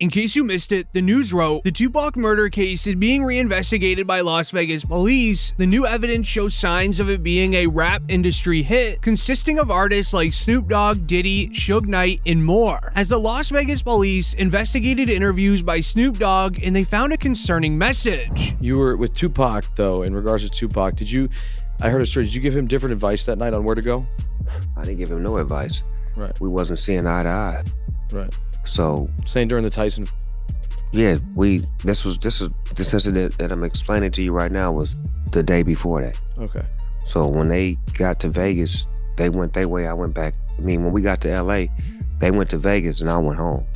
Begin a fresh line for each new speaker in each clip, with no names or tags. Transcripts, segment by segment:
In case you missed it, the news wrote, the Tupac murder case is being reinvestigated by Las Vegas police. The new evidence shows signs of it being a rap industry hit, consisting of artists like Snoop Dogg, Diddy, Suge Knight, and more. As the Las Vegas police investigated interviews by Snoop Dogg, and they found a concerning message.
You were with Tupac, though, in regards to Tupac. I heard a story, did you give him different advice that night on where to go?
I didn't give him no advice.
Right.
We wasn't seeing eye to eye.
Right.
So
saying during the Tyson.
Yeah, this incident that I'm explaining to you right now was the day before that.
Okay.
So when they got to Vegas, they went their way, I went back. I mean, when we got to LA, they went to Vegas and I went home.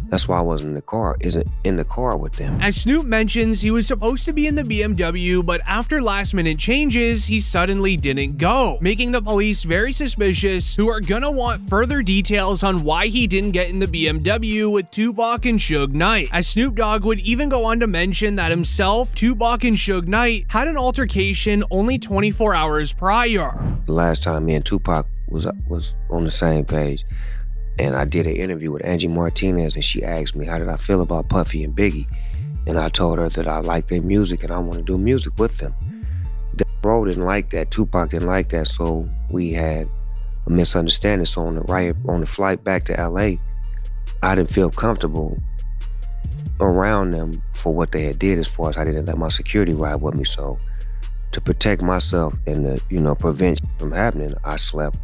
That's why I wasn't in the car with them.
As Snoop mentions, he was supposed to be in the BMW, but after last-minute changes, he suddenly didn't go, making the police very suspicious, who are gonna want further details on why he didn't get in the BMW with Tupac and Suge Knight. As Snoop Dogg would even go on to mention that himself, Tupac, and Suge Knight had an altercation only 24 hours prior.
The last time me and Tupac was on the same page, and I did an interview with Angie Martinez, and she asked me, how did I feel about Puffy and Biggie? And I told her that I like their music and I want to do music with them. Bro didn't like that, Tupac didn't like that, so we had a misunderstanding. So on the flight back to LA, I didn't feel comfortable around them for what they had did, as far as I didn't let my security ride with me. So to protect myself and to, prevent from happening, I slept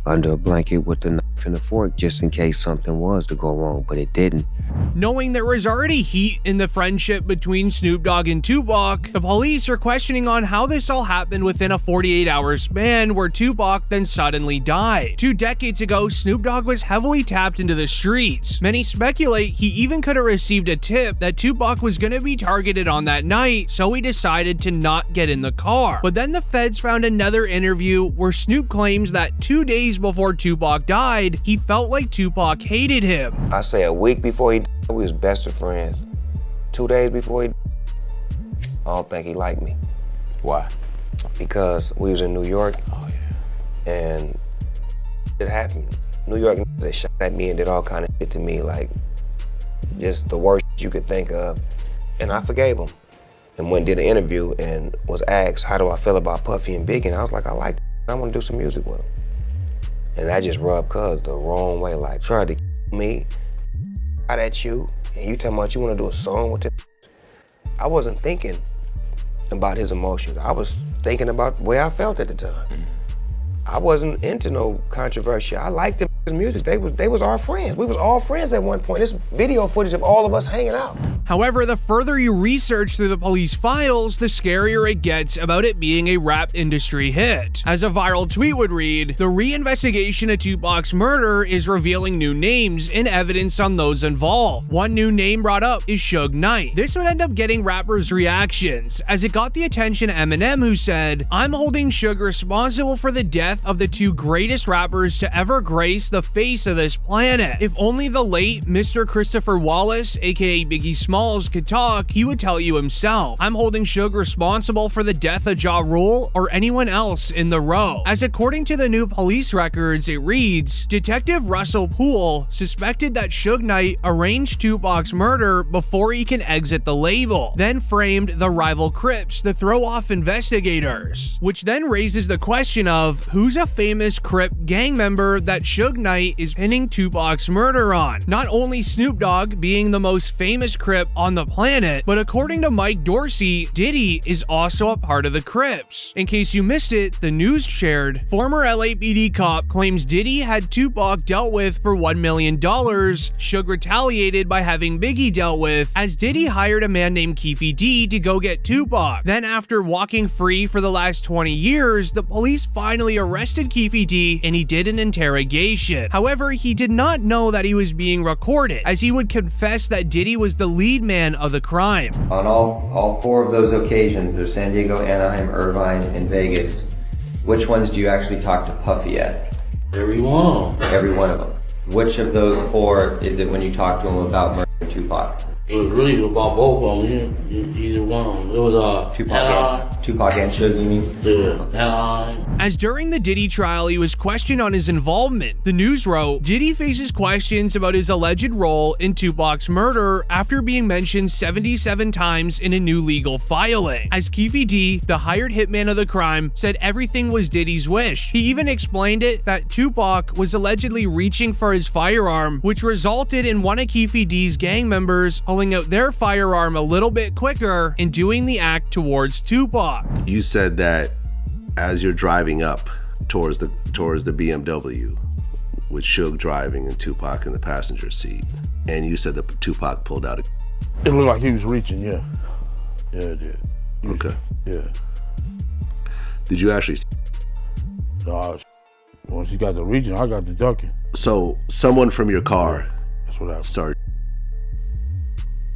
under a blanket with the knife and the fork just in case something was to go wrong, but it didn't.
Knowing there was already heat in the friendship between Snoop Dogg and Tupac, the police are questioning on how this all happened within a 48-hour span where Tupac then suddenly died. 2 decades ago, Snoop Dogg was heavily tapped into the streets. Many speculate he even could have received a tip that Tupac was going to be targeted on that night, so he decided to not get in the car. But then the feds found another interview where Snoop claims that 2 days before Tupac died, he felt like Tupac hated him.
I say a week before he died, we was best of friends. 2 days before he died, I don't think he liked me.
Why?
Because we was in New York.
Oh, yeah.
And it happened. New York, they shot at me and did all kind of shit to me, like just the worst you could think of. And I forgave him. And went and did an interview and was asked, how do I feel about Puffy and Biggie? And I was like, I like them. I want to do some music with them. And I just rubbed Cuz the wrong way, like tried to me, out at you, and you talking about you want to do a song with it. I wasn't thinking about his emotions. I was thinking about the way I felt at the time. I wasn't into no controversy. I liked his music. They was our friends. We was all friends at one point. This video footage of all of us hanging out.
However, the further you research through the police files, the scarier it gets about it being a rap industry hit. As a viral tweet would read, the reinvestigation of Tupac's murder is revealing new names and evidence on those involved. One new name brought up is Suge Knight. This would end up getting rappers' reactions, as it got the attention of Eminem, who said, I'm holding Suge responsible for the death of the 2 greatest rappers to ever grace the face of this planet. If only the late Mr. Christopher Wallace, aka Biggie Smalls, could talk, he would tell you himself. I'm holding Suge responsible for the death of Ja Rule or anyone else in the row. As according to the new police records, it reads, Detective Russell Poole suspected that Suge Knight arranged Tupac's murder before he can exit the label, then framed the rival Crips to throw off investigators. Which then raises the question of, who's a famous Crip gang member that Suge Knight is pinning Tupac's murder on? Not only Snoop Dogg being the most famous Crip on the planet, but according to Mike Dorsey, Diddy is also a part of the Crips. In case you missed it, the news shared, former LAPD cop claims Diddy had Tupac dealt with for $1 million. Suge retaliated by having Biggie dealt with, as Diddy hired a man named Keefe D to go get Tupac. Then after walking free for the last 20 years, the police finally arrested Keefe D and he did an interrogation. However, he did not know that he was being recorded, as he would confess that Diddy was the lead man of the crime.
On all 4 of those occasions, there's San Diego, Anaheim, Irvine, and Vegas. Which ones do you actually talk to Puffy at?
Every one.
Every one of them. Which of those 4 is it when you talk to him about murdering Tupac?
It was really about both of them. Either one. It was
Tupac and Suge, you mean?
Yeah.
As during the Diddy trial, he was questioned on his involvement. The news wrote, Diddy faces questions about his alleged role in Tupac's murder after being mentioned 77 times in a new legal filing. As Keefe D, the hired hitman of the crime, said everything was Diddy's wish. He even explained it that Tupac was allegedly reaching for his firearm, which resulted in one of Keefe D's gang members pulling out their firearm a little bit quicker and doing the act towards Tupac.
You said that as you're driving up towards the BMW with Suge driving and Tupac in the passenger seat, and you said that Tupac pulled out
It looked like he was reaching, yeah. Yeah, it did.
Okay.
Yeah.
Did you actually?
No, once he got the reaching, I got the ducking.
So someone from your car
That's what happened.
started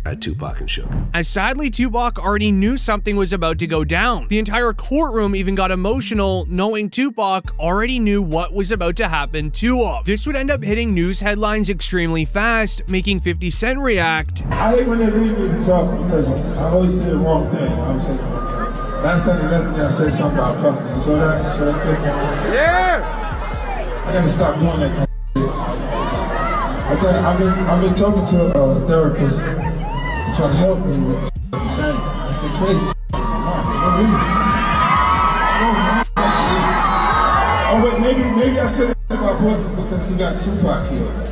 at Tupac and Suge.
As sadly, Tupac already knew something was about to go down. The entire courtroom even got emotional knowing Tupac already knew what was about to happen to him. This would end up hitting news headlines extremely fast, making 50 Cent react.
I hate when they leave me to talk because I always say the wrong thing. I was like, last time they left me, I said something about Puffy. You saw that? Clip? Yeah! I gotta stop doing that kind of shit. I've been talking to a therapist. Trying to help me with the shit I'm saying. I said crazy shit. No reason. Oh wait, maybe I said it about Puffy because he got Tupac killed.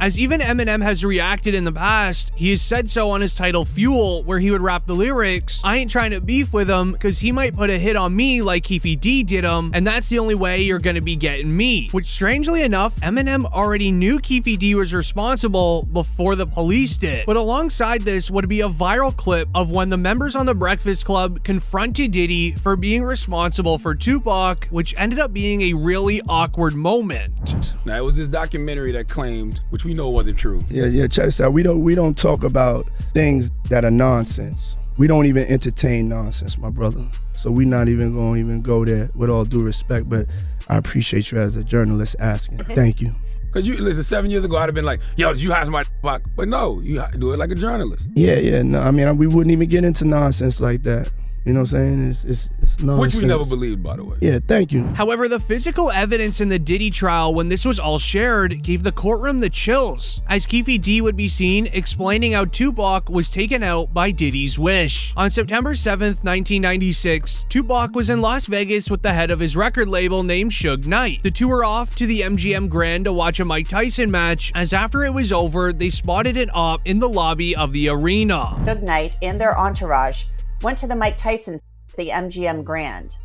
As even Eminem has reacted in the past, he has said so on his title Fuel, where he would rap the lyrics, I ain't trying to beef with him because he might put a hit on me like Keefe D did him, and that's the only way you're gonna be getting me. Which strangely enough, Eminem already knew Keefe D was responsible before the police did. But alongside this would be a viral clip of when the members on the Breakfast Club confronted Diddy for being responsible for Tupac, which ended up being a really awkward moment.
Now, it was this documentary that claimed, which we know wasn't true.
Yeah, check this out. We don't talk about things that are nonsense. We don't even entertain nonsense, my brother. So we're not even going to go there, with all due respect, but I appreciate you as a journalist asking. Thank you.
Because you listen, 7 years ago, I'd have been like, yo, did you hire somebody? But no, you do it like a journalist.
Yeah, no, I mean, we wouldn't even get into nonsense like that. You know what I'm saying? It's nonsense.
Which we never believed, by the way.
Yeah, thank you.
However, the physical evidence in the Diddy trial when this was all shared gave the courtroom the chills, as Keefe D would be seen explaining how Tupac was taken out by Diddy's wish. On September 7th, 1996, Tupac was in Las Vegas with the head of his record label named Suge Knight. The two were off to the MGM Grand to watch a Mike Tyson match, as after it was over, they spotted an op in the lobby of the arena.
Suge Knight and their entourage went to the Mike Tyson at the MGM Grand.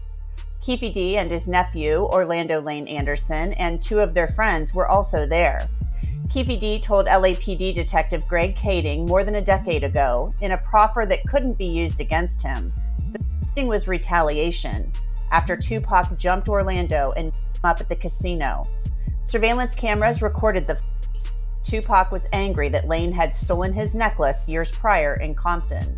Keefe D and his nephew, Orlando Lane Anderson, and two of their friends were also there. Keefe D told LAPD Detective Greg Kading more than a decade ago, in a proffer that couldn't be used against him, the shooting was retaliation after Tupac jumped Orlando and beat him up at the casino. Surveillance cameras recorded the fight. Tupac was angry that Lane had stolen his necklace years prior in Compton.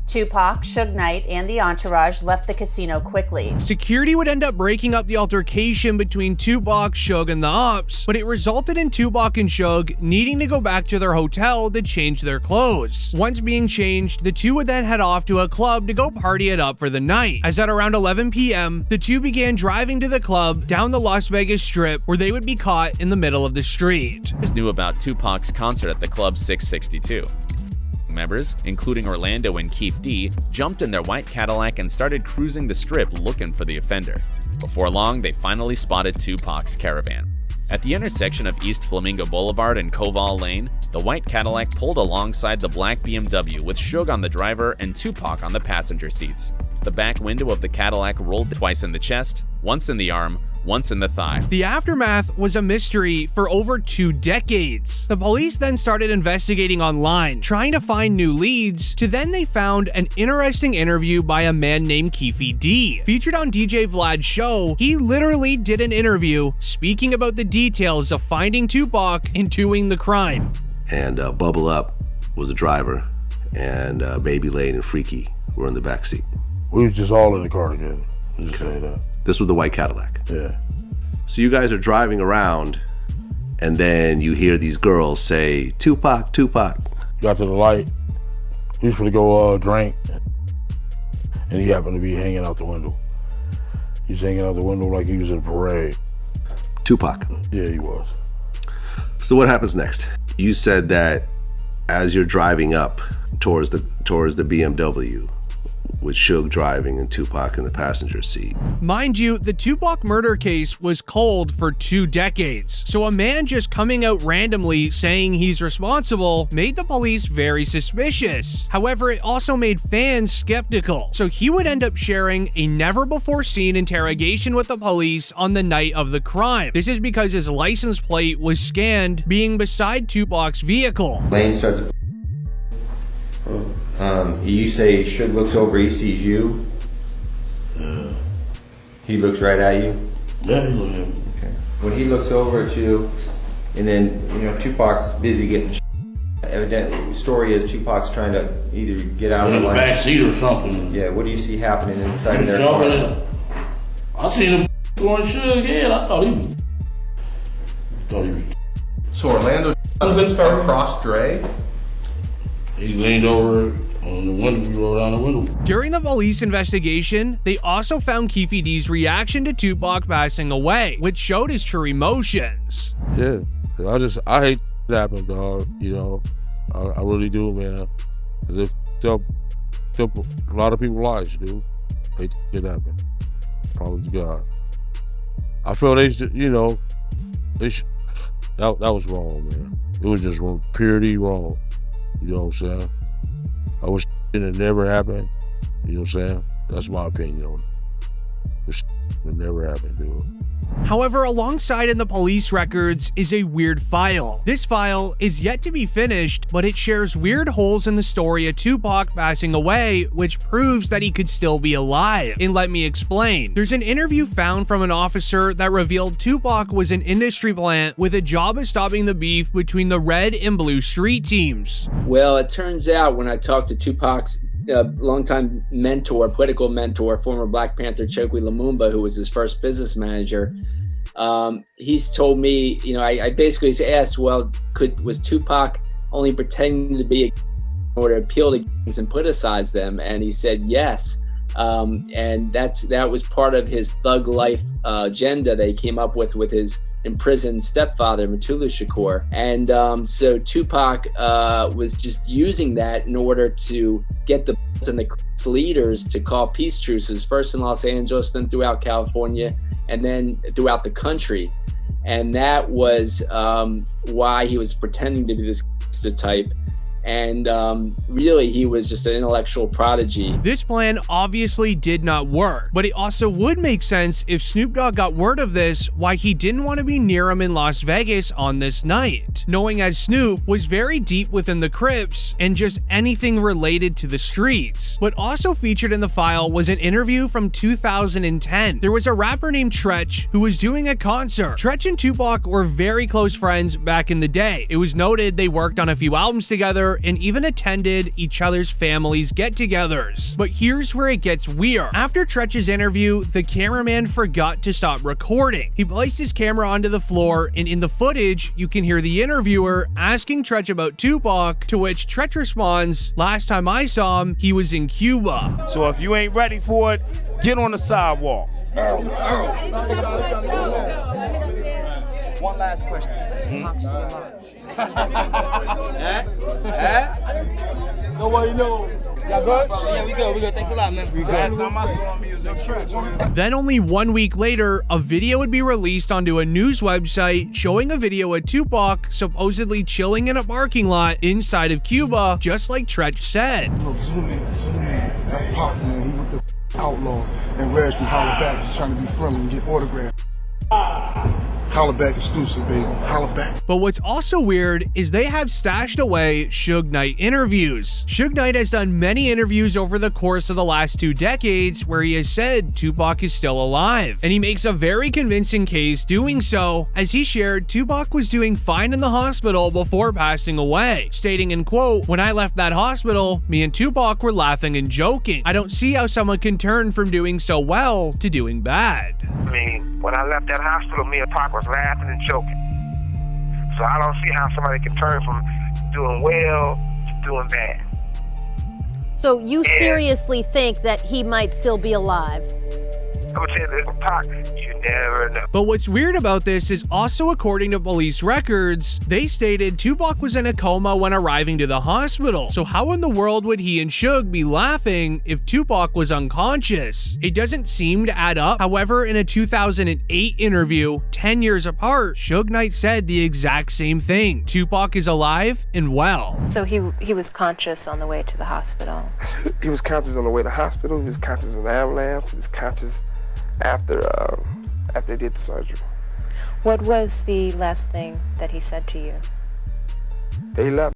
Tupac, Suge Knight, and the entourage left the casino quickly.
Security would end up breaking up the altercation between Tupac, Suge, and the ops, but it resulted in Tupac and Suge needing to go back to their hotel to change their clothes. Once being changed, the two would then head off to a club to go party it up for the night. As at around 11 p.m., the two began driving to the club down the Las Vegas Strip, where they would be caught in the middle of the street.
Knew about Tupac's concert at the Club 662. Members, including Orlando and Keefe D, jumped in their white Cadillac and started cruising the strip looking for the offender. Before long, they finally spotted Tupac's caravan. At the intersection of East Flamingo Boulevard and Koval Lane, the white Cadillac pulled alongside the black BMW with Suge on the driver and Tupac on the passenger seats. The back window of the Cadillac rolled twice in the chest, once in the arm, once in the thigh.
The aftermath was a mystery for over 2 decades. The police then started investigating online, trying to find new leads, to then they found an interesting interview by a man named Keefe D. Featured on DJ Vlad's show, he literally did an interview speaking about the details of finding Tupac and doing the crime.
And Bubble Up was the driver, and Baby Lane and Freaky were in the back seat.
We was just all in the car together. Just say that.
This was the white Cadillac.
Yeah.
So you guys are driving around, and then you hear these girls say, Tupac, Tupac.
Got to the light. He was gonna go drink, and he happened to be hanging out the window. He's hanging out the window like he was in a parade.
Tupac.
Yeah, he was.
So what happens next? You said that as you're driving up towards the BMW, with Suge driving and Tupac in the passenger seat.
Mind you, the Tupac murder case was cold for 2 decades, so a man just coming out randomly saying he's responsible made the police very suspicious. However, it also made fans skeptical, so he would end up sharing a never-before-seen interrogation with the police on the night of the crime. This is because his license plate was scanned being beside Tupac's vehicle.
Lane starts. You say Suge looks over, he sees you. He looks right at you.
Yeah, he looks at me.
Okay. When he looks over at you, and then Tupac's busy getting. Evidently, the story is Tupac's trying to either get out of the
back seat or something.
Yeah. What do you see happening inside of their car?
I seen him going Suge head. I thought he was.
So Orlando across Dre.
He leaned over on the window, we rolled down the window.
During the police investigation, they also found Keefe D's reaction to Tupac passing away, which showed his true emotions.
Yeah, I hate that happened, dog. I really do, man. Cause it took a lot of people's lives, dude. Hate that happen. Promise to God. I feel that was wrong, man. It was just purely wrong. You know what I'm saying? I wish it had never happened. You know what I'm saying? That's my opinion on it. It never happened, dude.
However, alongside in the police records is a weird file. This file is yet to be finished, but it shares weird holes in the story of Tupac passing away, which proves that he could still be alive. And let me explain. There's an interview found from an officer that revealed Tupac was an industry plant with a job of stopping the beef between the red and blue street teams.
Well, it turns out when I talked to Tupac's longtime mentor, political mentor, former Black Panther Chokwe Lumumba, who was his first business manager, he's told me, I basically asked, well, was Tupac only pretending to be in order to appeal to gangs and politicize them? And he said yes. And that was part of his thug life agenda that he came up with his imprisoned stepfather, Tupac Shakur. And so Tupac was just using that in order to get the and the leaders to call peace truces, first in Los Angeles, then throughout California, and then throughout the country. And that was why he was pretending to be this type. And really, he was just an intellectual prodigy.
This plan obviously did not work, but it also would make sense if Snoop Dogg got word of this, why he didn't want to be near him in Las Vegas on this night, knowing as Snoop was very deep within the Crips and just anything related to the streets. What also featured in the file was an interview from 2010. There was a rapper named Tretch who was doing a concert. Tretch and Tupac were very close friends back in the day. It was noted they worked on a few albums together and even attended each other's families' get-togethers. But here's where it gets weird. After Tretch's interview, the cameraman forgot to stop recording. He placed his camera onto the floor, and in the footage, you can hear the interviewer asking Tretch about Tupac, to which Tretch responds, "Last time I saw him, he was in Cuba."
So if you ain't ready for it, get on the sidewalk.
Earl. One last question. Nobody knows. Y'all good? Yeah, we good. Thanks a lot, man. We good.
Last time I saw him, he was in church, man.
Then only 1 week later, a video would be released onto a news website showing a video of Tupac supposedly chilling in a parking lot inside of Cuba, just like Tretch said.
Look, zoom in. That's Pac, man. He with the outlaws. And Reg from Holla Back is trying to be friendly and get autographs. Holla Back exclusive, baby. Holla Back.
But what's also weird is they have stashed away Suge Knight interviews. Suge Knight has done many interviews over the course of the last 2 decades where he has said Tupac is still alive. And he makes a very convincing case doing so, as he shared Tupac was doing fine in the hospital before passing away, stating in quote, "When I left that hospital, me and Tupac were laughing and joking. I don't see how someone can turn from doing so well to doing bad."
I mean, when I left that hospital, me and Pac was laughing and joking. So I don't see how somebody can turn from doing well to doing bad.
So you seriously think that he might still be alive?
I'm gonna tell you this, Pac, you never know.
But what's weird about this is also according to police records, they stated Tupac was in a coma when arriving to the hospital. So how in the world would he and Suge be laughing if Tupac was unconscious? It doesn't seem to add up. However, in a 2008 interview, 10 years apart, Suge Knight said the exact same thing. Tupac is alive and well.
So he was conscious on the way to the hospital?
He was conscious on the way to the hospital. He was conscious in the ambulance. He was conscious after they did the surgery.
What was the last thing that he said to you?
He left.